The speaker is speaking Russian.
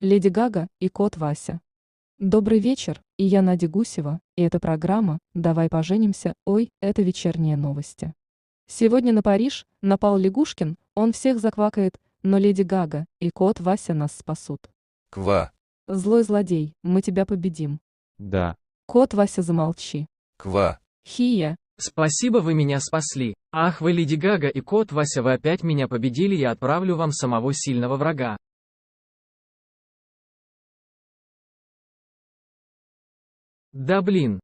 Леди Гага и кот Вася. Добрый вечер, и я Надя Гусева, и это программа «Давай поженимся». Ой, это вечерние новости. Сегодня на Париж напал Лягушкин, он всех заквакает, но Леди Гага и кот Вася нас спасут. Ква, Злой злодей, мы тебя победим. Да. Кот Вася, замолчи. ква, Хия. Спасибо, вы меня спасли. Ах, вы Леди Гага и кот Вася, вы опять меня победили, я отправлю вам самого сильного врага. Да блин.